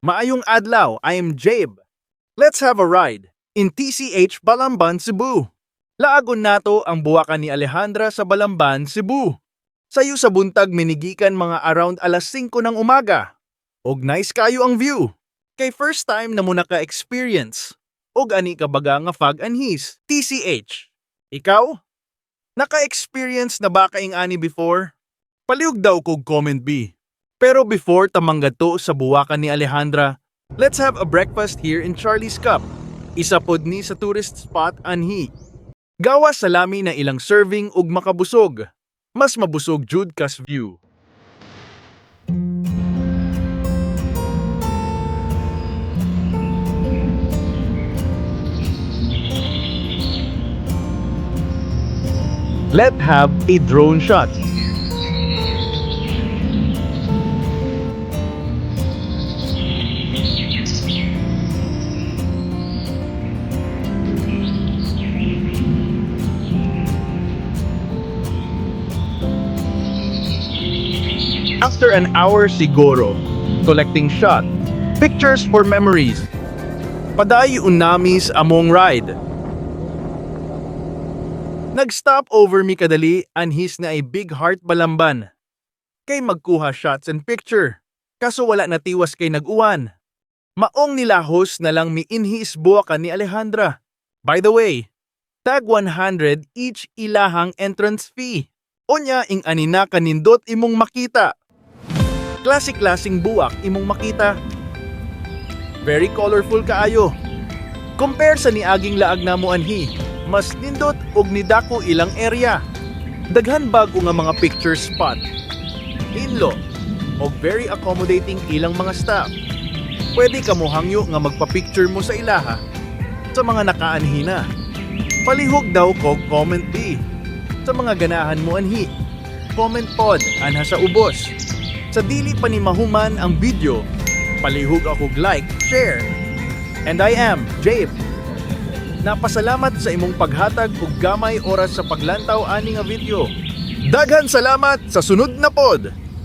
Maayong adlaw, I am Jabe. Let's have a ride in TCH Balamban, Cebu. Laagon nato ang buwakan ni Alejandra sa Balamban, Cebu. Sayo sa buntag minigikan mga around alas 5 ng umaga. Og nice kayo ang view. Kay first time na muna ka-experience. Og ani ka baga nga fag anhis, TCH. Ikaw? Naka-experience na ba kaing ani before? Paliog daw kog comment B. Pero before tamangga to sa buwakan ni Alejandra, let's have a breakfast here in Charlie's Cup. Isa pod ni sa tourist spot anhi. Gawa salami na ilang serving ug makabusog. Mas mabusog jud kas view. Let's have a drone shot. After an hour siguro, collecting shot, pictures for memories. Padayon nami sa among ride. Nag-stop over mi kadali anhis na ay Big Heart Balamban. Kay magkuha shots and picture, kaso wala natiwas kay nag-uwan. Maong nilahos na lang mi inhis buwakan ni Alejandra. By the way, tag 100 each ilahang entrance fee. Onya ing anina kanindot imong makita. Klasik-klasing buwak imong makita. Very colorful kaayo. Compare sa niaging laag namo anhi, mas nindot og nidako ilang area. Daghan bago nga mga picture spot. Inlo og very accommodating ilang mga staff. Pwede ka mo hangyo nga magpa-picture mo sa ilaha sa mga nakaanhi na. Palihog daw kog comment B. Sa mga ganahan mo anhi, comment pod anha sa ubos. Sa dili pa ni mahuman ang video, palihog ako like, share. And I am Jabe. Napasalamat sa imong paghatag ug gamay oras sa paglantaw ani nga video. Daghan salamat sa sunod na pod.